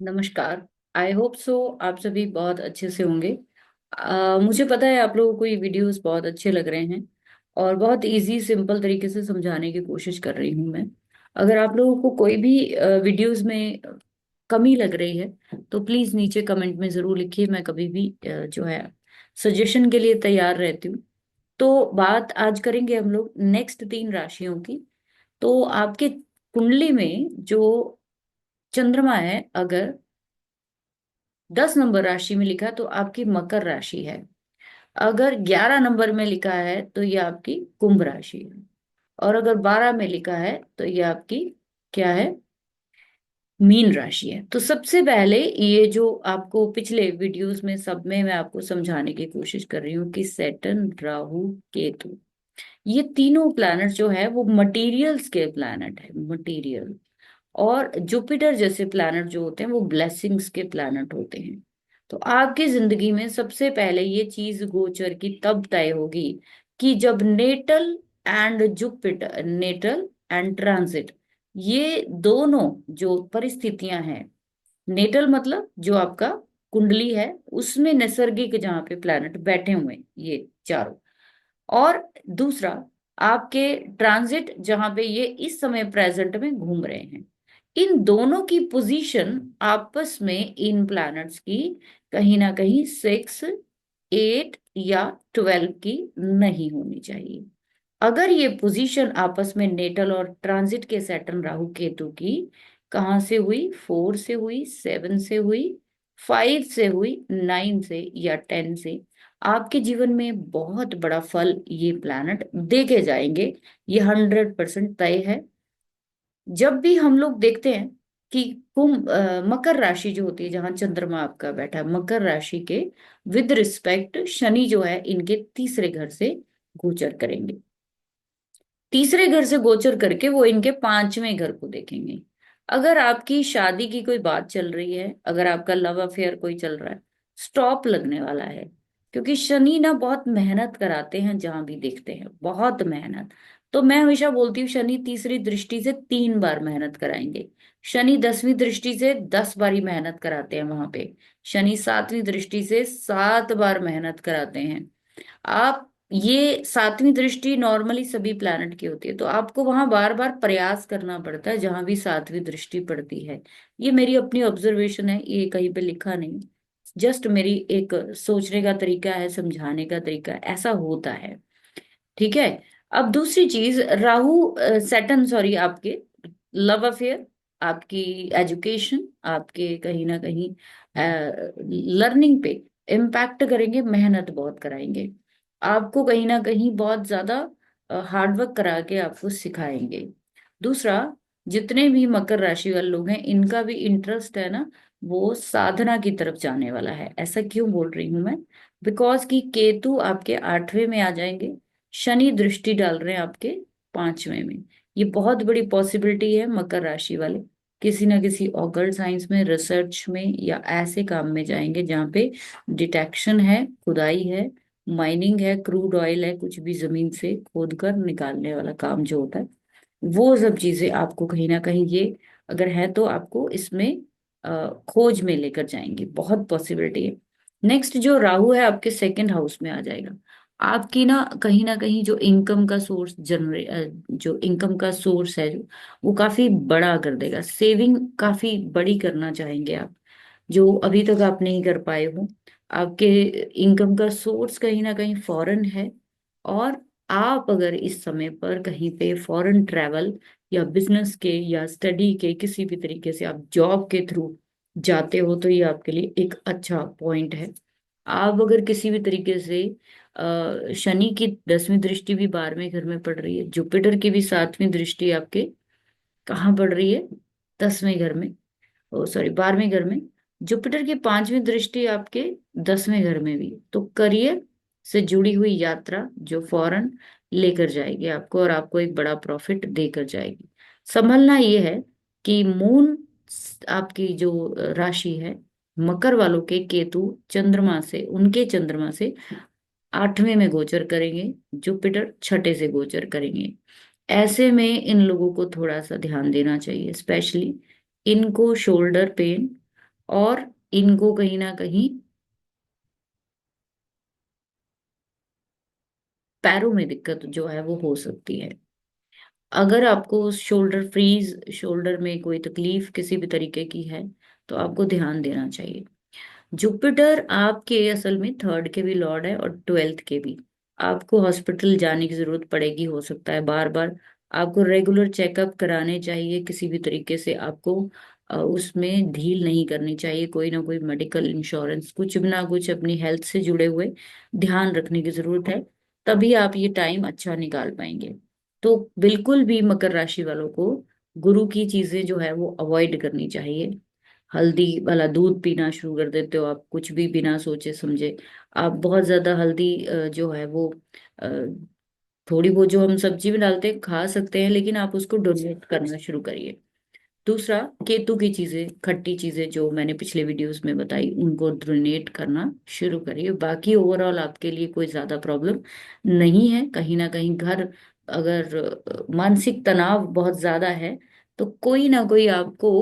नमस्कार। I hope so आप सभी बहुत अच्छे से होंगे। मुझे पता है आप लोगों को ये वीडियोस बहुत अच्छे लग रहे हैं और बहुत इजी सिंपल तरीके से समझाने की कोशिश कर रही हूँ मैं। अगर आप लोगों को कोई भी वीडियोस में कमी लग रही है तो प्लीज नीचे कमेंट में जरूर लिखिए। मैं कभी भी जो है सजेशन के लिए तैयार रहती हूँ। तो बात आज करेंगे हम लोग नेक्स्ट 3 राशियों की। तो आपके कुंडली में जो चंद्रमा है, अगर 10 नंबर राशि में लिखा है तो आपकी मकर राशि है। अगर 11 नंबर में लिखा है तो ये आपकी कुंभ राशि है। और अगर 12 में लिखा है तो ये आपकी क्या है, मीन राशि है। तो सबसे पहले ये जो आपको पिछले वीडियोस में सब में मैं आपको समझाने की कोशिश कर रही हूँ कि सैटर्न, राहु, केतु, ये तीनों प्लैनेट जो है वो मटीरियल्स के प्लैनेट है, मटीरियल। और जुपिटर जैसे प्लैनेट जो होते हैं वो ब्लेसिंग्स के प्लैनेट होते हैं। तो आपकी जिंदगी में सबसे पहले ये चीज गोचर की तब तय होगी कि जब natal and Jupiter, natal and transit, ये दोनों जो परिस्थितियां हैं, नेटल मतलब जो आपका कुंडली है उसमें नैसर्गिक जहाँ पे प्लैनेट बैठे हुए हैं ये चारों, और दूसरा आपके ट्रांजिट जहां पे ये इस समय प्रेजेंट में घूम रहे हैं, इन दोनों की पोजीशन आपस में इन प्लैनेट्स की कहीं ना कहीं 6, 8 या 12 की नहीं होनी चाहिए। अगर ये पोजीशन आपस में नेटल और ट्रांजिट के सैटर्न, राहु, केतु की कहाँ से हुई, 4 से हुई, 7 से हुई, 5 से हुई, 9 से या 10 से, आपके जीवन में बहुत बड़ा फल ये प्लैनेट दे के जाएंगे। ये 100% तय है। जब भी हम लोग देखते हैं कि मकर राशि जो होती है जहां चंद्रमा आपका बैठा है, मकर राशि के विद रिस्पेक्ट शनि जो है इनके तीसरे घर से गोचर करेंगे। तीसरे घर से गोचर करके वो इनके 5वें घर को देखेंगे। अगर आपकी शादी की कोई बात चल रही है, अगर आपका लव अफेयर कोई चल रहा है, स्टॉप लगने वाला है। क्योंकि शनि ना बहुत मेहनत कराते हैं, जहां भी देखते हैं बहुत मेहनत। तो मैं हमेशा बोलती हूँ शनि तीसरी दृष्टि से 3 बार मेहनत कराएंगे। शनि 10वीं दृष्टि से 10 बारी मेहनत कराते हैं वहां पे। शनि 7वीं दृष्टि से 7 बार मेहनत कराते हैं। आप, ये 7वीं दृष्टि नॉर्मली सभी प्लैनेट की होती है, तो आपको वहां बार बार प्रयास करना पड़ता है जहां भी 7वीं दृष्टि पड़ती है। ये मेरी अपनी ऑब्जर्वेशन है, ये कहीं पे लिखा नहीं, जस्ट मेरी एक सोचने का तरीका है, समझाने का तरीका है, ऐसा होता है। ठीक है। अब दूसरी चीज, राहु सैटर्न सॉरी आपके लव अफेयर, आपकी एजुकेशन, आपके कहीं ना कहीं लर्निंग पे इम्पैक्ट करेंगे, मेहनत बहुत कराएंगे, आपको कहीं ना कहीं बहुत ज्यादा हार्डवर्क करा के आपको सिखाएंगे। दूसरा, जितने भी मकर राशि वाले लोग हैं इनका भी इंटरेस्ट है ना, वो साधना की तरफ जाने वाला है। ऐसा क्यों बोल रही हूं मैं, बिकॉज कि केतु आपके 8वें में आ जाएंगे, शनि दृष्टि डाल रहे हैं आपके 5वें में। ये बहुत बड़ी पॉसिबिलिटी है मकर राशि वाले किसी ना किसी ऑकल्ट साइंस में, रिसर्च में या ऐसे काम में जाएंगे जहाँ पे डिटेक्शन है, खुदाई है, माइनिंग है, क्रूड ऑयल है, कुछ भी जमीन से खोद कर निकालने वाला काम जो होता है, वो सब चीजें आपको कहीं ना कहीं ये अगर है तो आपको इसमें खोज में लेकर जाएंगे, बहुत पॉसिबिलिटी है। नेक्स्ट जो राहु है आपके 2nd हाउस में आ जाएगा। आपकी ना कहीं जो इनकम का सोर्स जो इनकम का सोर्स है जो, वो काफी बड़ा कर देगा। सेविंग काफी बड़ी करना चाहेंगे आप, जो अभी तक आप नहीं कर पाए हो। आपके इनकम का सोर्स कहीं ना कहीं फॉरेन है। और आप अगर इस समय पर कहीं पे फॉरेन ट्रैवल या बिजनेस के या स्टडी के किसी भी तरीके से आप जॉब के थ्रू जाते हो तो ये आपके लिए एक अच्छा पॉइंट है। आप अगर किसी भी तरीके से शनि की 10वीं दृष्टि भी 12वें घर में पड़ रही है, जुपिटर की भी 7वीं दृष्टि आपके कहाँ पड़ रही है, 10वें घर में, ओ सॉरी 12वें घर में। जुपिटर की 5वीं दृष्टि आपके 10वें घर में भी है। तो करियर से जुड़ी हुई यात्रा जो फॉरेन लेकर जाएगी आपको और आपको एक बड़ा प्रॉफिट देकर जाएगी। संभलना ये है कि मून आपकी जो राशि है, मकर वालों के केतु चंद्रमा से, उनके चंद्रमा से 8वें में गोचर करेंगे, जुपिटर छठे से गोचर करेंगे। ऐसे में इन लोगों को थोड़ा सा ध्यान देना चाहिए, स्पेशली इनको शोल्डर पेन, और इनको कहीं ना कहीं पैरों में दिक्कत जो है वो हो सकती है। अगर आपको शोल्डर फ्रीज, शोल्डर में कोई तकलीफ किसी भी तरीके की है, तो आपको ध्यान देना चाहिए। जुपिटर आपके असल में थर्ड के भी लॉर्ड है और ट्वेल्थ के भी। आपको हॉस्पिटल जाने की जरूरत पड़ेगी, हो सकता है बार बार। आपको रेगुलर चेकअप कराने चाहिए, किसी भी तरीके से आपको उसमें ढील नहीं करनी चाहिए। कोई ना कोई मेडिकल इंश्योरेंस, कुछ भी ना कुछ अपनी हेल्थ से जुड़े हुए ध्यान रखने की जरूरत है। तभी आप ये टाइम अच्छा निकाल पाएंगे। तो बिल्कुल भी मकर राशि वालों को गुरु की चीजें जो है वो अवॉइड करनी चाहिए। हल्दी वाला दूध पीना शुरू कर देते हो आप, कुछ भी बिना सोचे समझे। आप बहुत ज्यादा हल्दी जो है वो अ, थोड़ी बहुत जो हम सब्जी में डालते हैं खा सकते हैं, लेकिन आप उसको डोनेट करना शुरू करिए। दूसरा, केतु की चीजें, खट्टी चीजें जो मैंने पिछले वीडियोस में बताई, उनको डोनेट करना शुरू करिए। बाकी ओवरऑल आपके लिए कोई ज्यादा प्रॉब्लम नहीं है। कहीं ना कहीं घर, अगर मानसिक तनाव बहुत ज्यादा है, तो कोई ना कोई आपको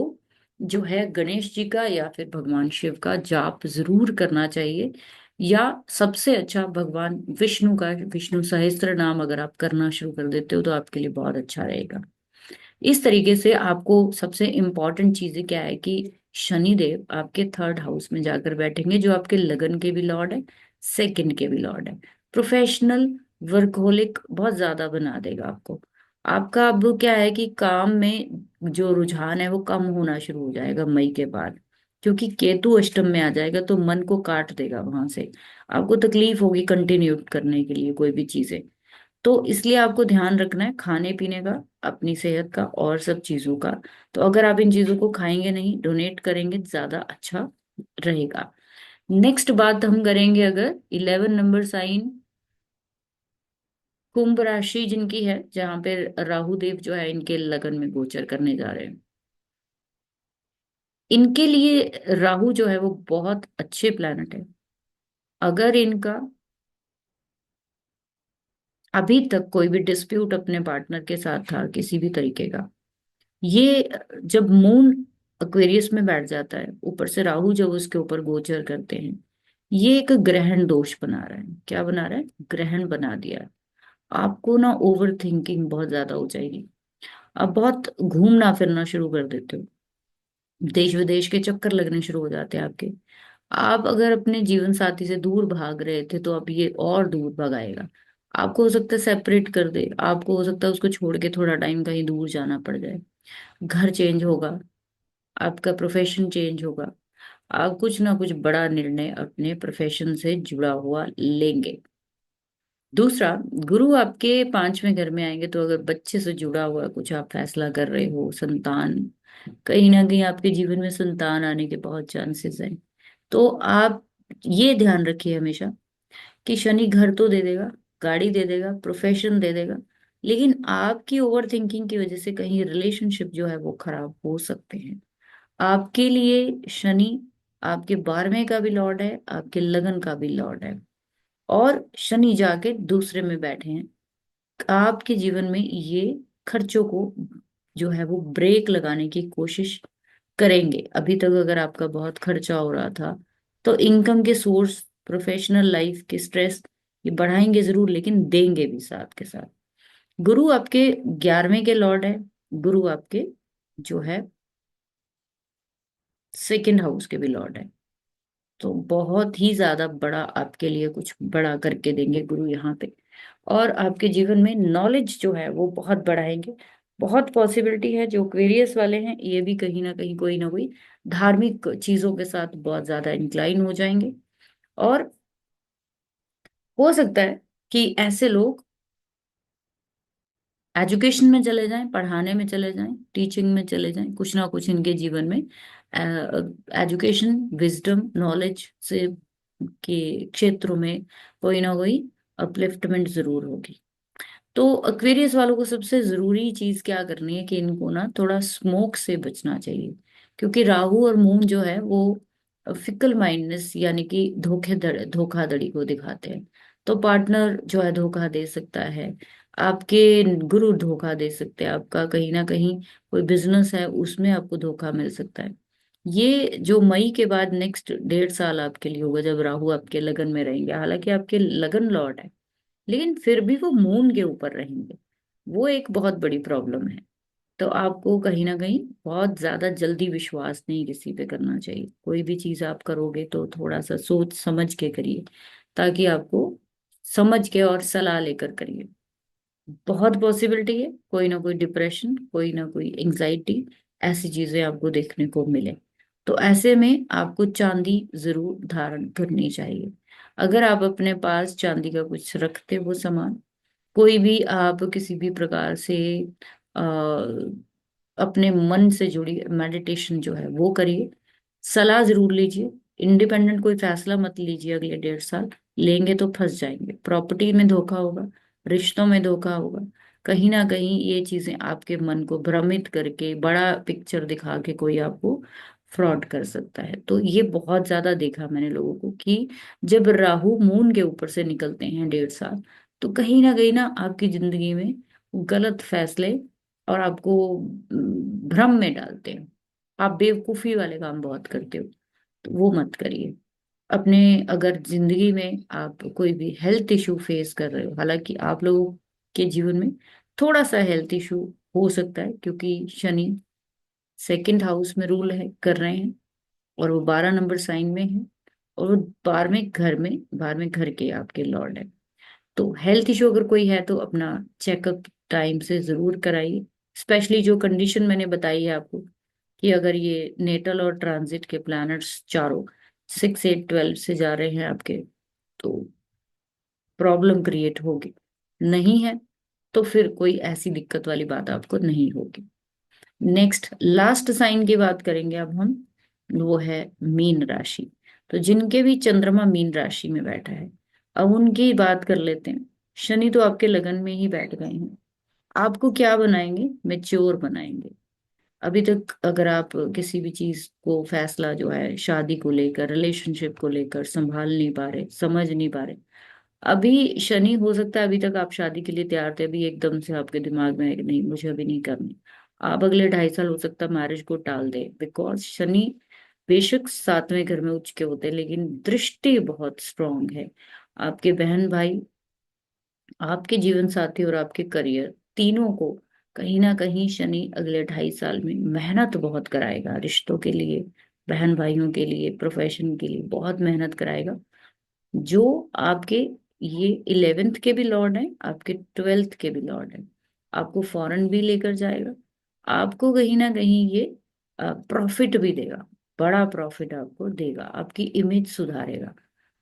जो है गणेश जी का या फिर भगवान शिव का जाप जरूर करना चाहिए। या सबसे अच्छा भगवान विष्णु का, विष्णु सहस्त्र नाम अगर आप करना शुरू कर देते हो तो आपके लिए बहुत अच्छा रहेगा। इस तरीके से आपको सबसे इम्पोर्टेंट चीजें क्या है कि शनिदेव आपके थर्ड हाउस में जाकर बैठेंगे, जो आपके लगन के भी लॉर्ड है, सेकंड के भी लॉर्ड है। प्रोफेशनल वर्कहोलिक बहुत ज्यादा बना देगा आपको। आपका अब क्या है कि काम में जो रुझान है वो कम होना शुरू हो जाएगा मई के बाद, क्योंकि केतु अष्टम में आ जाएगा तो मन को काट देगा वहां से। आपको तकलीफ होगी कंटिन्यू करने के लिए कोई भी चीजें। तो इसलिए आपको ध्यान रखना है खाने पीने का, अपनी सेहत का और सब चीजों का। तो अगर आप इन चीजों को खाएंगे नहीं, डोनेट करेंगे, ज्यादा अच्छा रहेगा। नेक्स्ट बात हम करेंगे, अगर 11 नंबर साइन कुंभ राशि जिनकी है, जहां पे राहु देव जो है इनके लगन में गोचर करने जा रहे हैं। इनके लिए राहु जो है वो बहुत अच्छे प्लैनेट है। अगर इनका अभी तक कोई भी डिस्प्यूट अपने पार्टनर के साथ था किसी भी तरीके का, ये जब मून एक्वेरियस में बैठ जाता है, ऊपर से राहु जब उसके ऊपर गोचर करते हैं, ये एक ग्रहण दोष बना रहा है। क्या बना रहा है? ग्रहण बना दिया है। आपको ना ओवर थिंकिंग बहुत ज्यादा हो जाएगी। आप बहुत घूमना फिरना शुरू कर देते हो, देश विदेश के चक्कर लगने शुरू हो जाते हैं आपके। आप अगर अपने जीवन साथी से दूर भाग रहे थे, तो अब ये और दूर भगाएगा। आपको हो सकता है सेपरेट कर दे, आपको हो सकता है उसको छोड़ के थोड़ा टाइम कहीं दूर जाना पड़ जाए। घर चेंज होगा, आपका प्रोफेशन चेंज होगा। आप कुछ ना कुछ बड़ा निर्णय अपने प्रोफेशन से जुड़ा हुआ लेंगे। दूसरा, गुरु आपके पांचवें घर में आएंगे, तो अगर बच्चे से जुड़ा हुआ कुछ आप फैसला कर रहे हो, संतान, कहीं ना कहीं आपके जीवन में संतान आने के बहुत चांसेस हैं। तो आप ये ध्यान रखिए हमेशा कि शनि घर तो दे देगा, गाड़ी दे देगा, प्रोफेशन दे देगा, लेकिन आपकी ओवर थिंकिंग की वजह से कहीं रिलेशनशिप जो है वो खराब हो सकते हैं। आपके लिए शनि आपके 12वें का भी लॉर्ड है, आपके लगन का भी लॉर्ड है, और शनि जाके दूसरे में बैठे हैं। आपके जीवन में ये खर्चों को जो है वो ब्रेक लगाने की कोशिश करेंगे। अभी तक अगर आपका बहुत खर्चा हो रहा था, तो इनकम के सोर्स, प्रोफेशनल लाइफ के स्ट्रेस, ये बढ़ाएंगे जरूर, लेकिन देंगे भी साथ के साथ। गुरु आपके 11वें के लॉर्ड है। गुरु आपके जो है सेकंड हाउस के भी लॉर्ड है। तो बहुत ही ज्यादा बड़ा आपके लिए कुछ बड़ा करके देंगे गुरु यहाँ पे। और आपके जीवन में नॉलेज जो है वो बहुत बढ़ाएंगे। बहुत पॉसिबिलिटी है जो क्वेरियस वाले हैं, ये भी कहीं ना कोई धार्मिक चीजों के साथ बहुत ज्यादा इंक्लाइन हो जाएंगे। और हो सकता है कि ऐसे लोग एजुकेशन में चले जाएं, पढ़ाने में चले जाएं, टीचिंग में चले जाएं। कुछ ना कुछ इनके जीवन में एजुकेशन, विजडम, नॉलेज से के क्षेत्रों में कोई ना कोई अपलिफ्टमेंट जरूर होगी। तो एक्वेरियस वालों को सबसे जरूरी चीज क्या करनी है कि इनको ना थोड़ा स्मोक से बचना चाहिए। क्योंकि राहु और मून जो है वो फिकल माइंडनेस यानी कि धोखाधड़ी को दिखाते हैं। तो पार्टनर जो है धोखा दे सकता है, आपके गुरु धोखा दे सकते हैं, आपका कहीं ना कहीं कोई बिजनेस है उसमें आपको धोखा मिल सकता है। ये जो मई के बाद नेक्स्ट 1.5 साल आपके लिए होगा जब राहु आपके लगन में रहेंगे, हालांकि आपके लगन लॉर्ड है, लेकिन फिर भी वो मून के ऊपर रहेंगे। वो एक बहुत बड़ी प्रॉब्लम है। तो आपको कहीं ना कहीं बहुत ज्यादा जल्दी विश्वास नहीं किसी पे करना चाहिए। कोई भी चीज आप करोगे तो थोड़ा सा सोच समझ के करिए, ताकि आपको समझ के और सलाह लेकर करिए। बहुत पॉसिबिलिटी है कोई ना कोई डिप्रेशन, कोई ना कोई एंजाइटी, ऐसी चीजें आपको देखने को मिले। तो ऐसे में आपको चांदी जरूर धारण करनी चाहिए। अगर आप अपने पास चांदी का कुछ रखते हो सामान, कोई भी आप किसी भी प्रकार से आ, अपने मन से जुड़ी मेडिटेशन जो है वो करिए। सलाह जरूर लीजिए। इंडिपेंडेंट कोई फैसला मत लीजिए, अगले 1.5 साल लेंगे तो फंस जाएंगे। प्रॉपर्टी में धोखा होगा, रिश्तों में धोखा होगा। कहीं ना कहीं ये चीजें आपके मन को भ्रमित करके बड़ा पिक्चर दिखा के कोई आपको फ्रॉड कर सकता है। तो ये बहुत ज्यादा देखा मैंने लोगों को कि जब राहु मून के ऊपर से निकलते हैं 1.5 साल, तो कहीं ना आपकी जिंदगी में गलत फैसले और आपको भ्रम में डालते हैं। आप बेवकूफी वाले काम बहुत करते हो, तो वो मत करिए। अपने अगर जिंदगी में आप कोई भी हेल्थ इशू फेस कर रहे हो, हालांकि आप लोगों के जीवन में थोड़ा सा हेल्थ इशू हो सकता है, क्योंकि शनि सेकंड हाउस में रूल है कर रहे हैं, और वो 12 नंबर साइन में है, और वो 12वें घर के आपके लॉर्ड है। तो हेल्थ इशू अगर कोई है तो अपना चेकअप टाइम से जरूर कराइए। स्पेशली जो कंडीशन मैंने बताई है आपको, कि अगर ये नेटल और ट्रांजिट के प्लैनेट्स चारों 6 8 12 से जा रहे हैं आपके, तो प्रॉब्लम क्रिएट होगी। नहीं है तो फिर कोई ऐसी दिक्कत वाली बात आपको नहीं होगी। नेक्स्ट लास्ट साइन की बात करेंगे अब हम, वो है मीन राशि। तो जिनके भी चंद्रमा मीन राशि में बैठा है, अब उनकी बात कर लेते हैं। शनि तो आपके लगन में ही बैठ गए हैं। आपको क्या बनाएंगे? मैच्योर बनाएंगे। अभी तक अगर आप किसी भी चीज को फैसला जो है शादी को लेकर, रिलेशनशिप को लेकर संभाल नहीं पा रहे, समझ नहीं पा रहे, अभी शनि हो सकता है अभी तक आप शादी के लिए तैयार थे, अभी एकदम से आपके दिमाग में है कि नहीं मुझे अभी नहीं करनी। आप अगले 2.5 साल हो सकता है मैरिज को टाल दे, बिकॉज शनि बेशक 7वें घर में उच्च के होते हैं, लेकिन दृष्टि बहुत स्ट्रांग है। आपके बहन भाई, आपके जीवन साथी और आपके करियर, तीनों को कहीं ना कहीं शनि अगले 2.5 साल में मेहनत बहुत कराएगा। रिश्तों के लिए, बहन भाइयों के लिए, प्रोफेशन के लिए बहुत मेहनत कराएगा। जो आपके ये 11th के भी लॉर्ड हैं, आपके 12th के भी लॉर्ड हैं। आपको फॉरेन भी लेकर जाएगा। आपको कहीं ना कहीं ये प्रॉफिट भी देगा, बड़ा प्रॉफिट आपको देगा, आपकी इमेज सुधारेगा।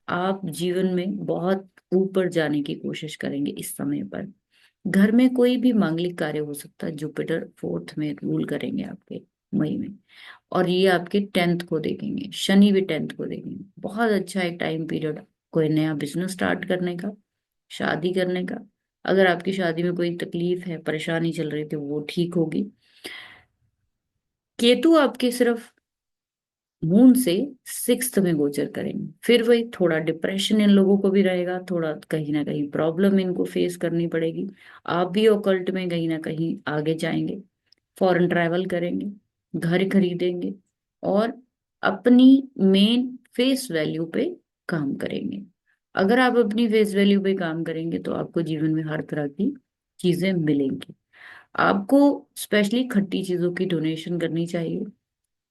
आप जीवन में बहुत ऊपर जाने की कोशिश करेंगे इस समय पर। घर में कोई भी मांगलिक कार्य हो सकता है। जुपिटर 4th में रूल करेंगे आपके मई में, और ये आपके 10th को देखेंगे, शनि भी 10th को देखेंगे। बहुत अच्छा एक टाइम पीरियड कोई नया बिजनेस स्टार्ट करने का, शादी करने का। अगर आपकी शादी में कोई तकलीफ है, परेशानी चल रही थी, वो ठीक होगी। केतु आपके सिर्फ मून से 6th में गोचर करेंगे, फिर वही थोड़ा डिप्रेशन इन लोगों को भी रहेगा, थोड़ा कहीं ना कहीं प्रॉब्लम इनको फेस करनी पड़ेगी। आप भी ओकल्ट में कहीं ना कहीं आगे जाएंगे, फॉरेन ट्रैवल करेंगे, घर खरीदेंगे, और अपनी मेन फेस वैल्यू पे काम करेंगे। अगर आप अपनी फेस वैल्यू पे काम करेंगे तो आपको जीवन में हर तरह की चीजें मिलेंगी। आपको स्पेशली खट्टी चीजों की डोनेशन करनी चाहिए।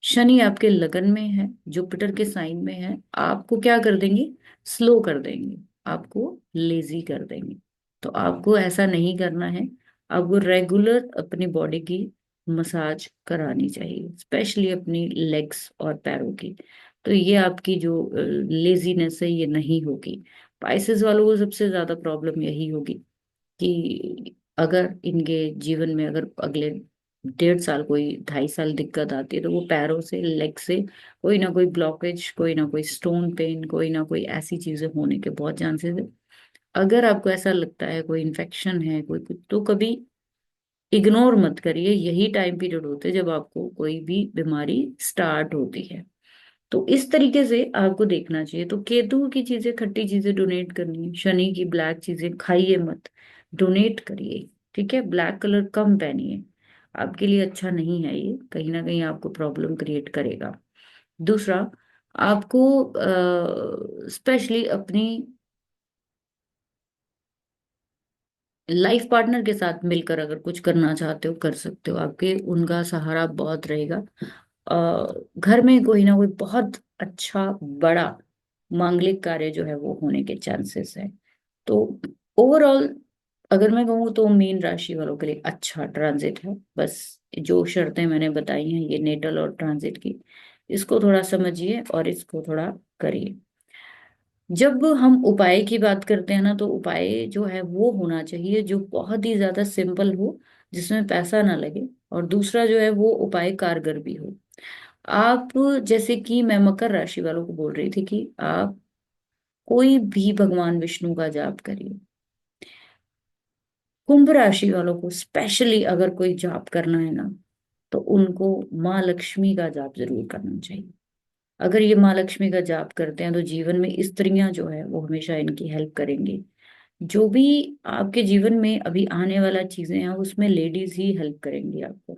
शनि आपके लगन में है, जुपिटर के साइन में है, आपको क्या कर देंगे? स्लो कर देंगे, आपको लेजी कर देंगे। तो आपको ऐसा नहीं करना है। आपको रेगुलर अपनी बॉडी की मसाज करानी चाहिए, स्पेशली अपनी लेग्स और पैरों की। तो ये आपकी जो लेजीनेस है ये नहीं होगी। पाइसेस वालों को सबसे ज्यादा प्रॉब्लम यही होगी कि अगर इनके जीवन में अगर अगले 1.5 साल, कोई 2.5 साल दिक्कत आती है, तो वो पैरों से, लेग से कोई ना कोई ब्लॉकेज, कोई ना कोई स्टोन पेन, कोई ना कोई ऐसी चीजें होने के बहुत चांसेस है। अगर आपको ऐसा लगता है कोई इन्फेक्शन है, कोई कुछ, तो कभी इग्नोर मत करिए। यही टाइम पीरियड होते हैं जब आपको कोई भी बीमारी स्टार्ट होती है। तो इस तरीके से आपको देखना चाहिए। तो केतु की चीजें, खट्टी चीजें डोनेट करनी है। शनि की ब्लैक चीजें खाइए मत, डोनेट करिए। ठीक है, ब्लैक कलर कम पहनिए। आपके लिए अच्छा नहीं है, ये कहीं ना कहीं आपको प्रॉब्लम क्रिएट करेगा। दूसरा, आपको स्पेशली अपनी लाइफ पार्टनर के साथ मिलकर अगर कुछ करना चाहते हो कर सकते हो, आपके उनका सहारा बहुत रहेगा। घर में कोई ना कोई बहुत अच्छा बड़ा मांगलिक कार्य जो है वो होने के चांसेस है। तो ओवरऑल अगर मैं कहूँ तो मीन राशि वालों के लिए अच्छा ट्रांजिट है। बस जो शर्तें मैंने बताई हैं ये नेटल और ट्रांजिट की, इसको थोड़ा समझिए और इसको थोड़ा करिए। जब हम उपाय की बात करते हैं ना, तो उपाय जो है वो होना चाहिए जो बहुत ही ज्यादा सिंपल हो, जिसमें पैसा ना लगे, और दूसरा जो है वो उपाय कारगर भी हो। आप, जैसे कि मैं मकर राशि वालों को बोल रही थी कि आप कोई भी भगवान विष्णु का जाप करिए। कुंभ राशि वालों को स्पेशली अगर कोई जाप करना है ना, तो उनको माँ लक्ष्मी का जाप जरूर करना चाहिए। अगर ये माँ लक्ष्मी का जाप करते हैं तो जीवन में स्त्रियां जो है वो हमेशा इनकी हेल्प करेंगी। जो भी आपके जीवन में अभी आने वाला चीजें हैं उसमें लेडीज ही हेल्प करेंगी आपको,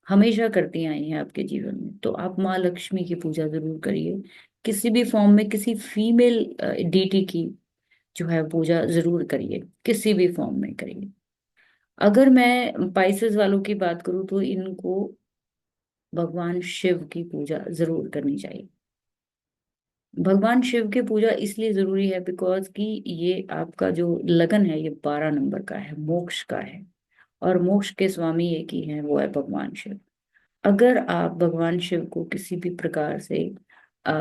हमेशा करती आई हैं आपके जीवन में। तो आप माँ लक्ष्मी की पूजा जरूर करिए, किसी भी फॉर्म में किसी फीमेल डीटी की जो है पूजा जरूर करिए, किसी भी फॉर्म में करिए। अगर मैं पाइसेस वालों की बात करूँ तो इनको भगवान शिव की पूजा जरूर करनी चाहिए। भगवान शिव की पूजा इसलिए जरूरी है बिकॉज कि ये आपका जो लगन है ये 12 नंबर का है, मोक्ष का है, और मोक्ष के स्वामी एक ही हैं, वो है भगवान शिव। अगर आप भगवान शिव को किसी भी प्रकार से अ,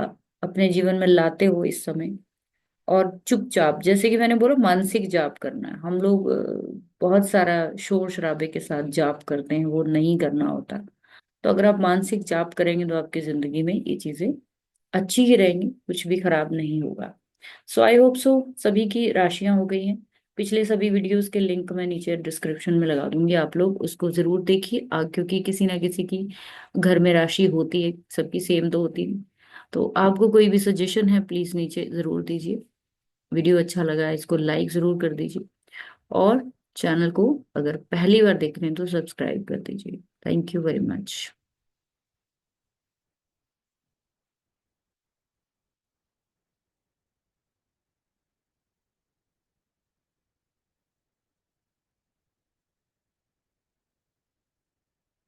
अपने जीवन में लाते हो इस समय, और चुपचाप, जैसे कि मैंने बोला मानसिक जाप करना है, हम लोग बहुत सारा शोर शराबे के साथ जाप करते हैं, वो नहीं करना होता। तो अगर आप मानसिक जाप करेंगे तो आपकी जिंदगी में ये चीजें अच्छी ही रहेंगी, कुछ भी खराब नहीं होगा। सो आई होप सो सभी की राशियां हो गई हैं। पिछले सभी वीडियोस के लिंक मैं नीचे डिस्क्रिप्शन में लगा दूंगी, आप लोग उसको जरूर देखिए। क्योंकि किसी ना किसी की घर में राशि होती है, सबकी सेम तो होती नहीं। तो आपको कोई भी सजेशन है प्लीज नीचे जरूर दीजिए। वीडियो अच्छा लगा है इसको लाइक जरूर कर दीजिए, और चैनल को अगर पहली बार देख रहे हैं तो सब्सक्राइब कर दीजिए। Thank you very much.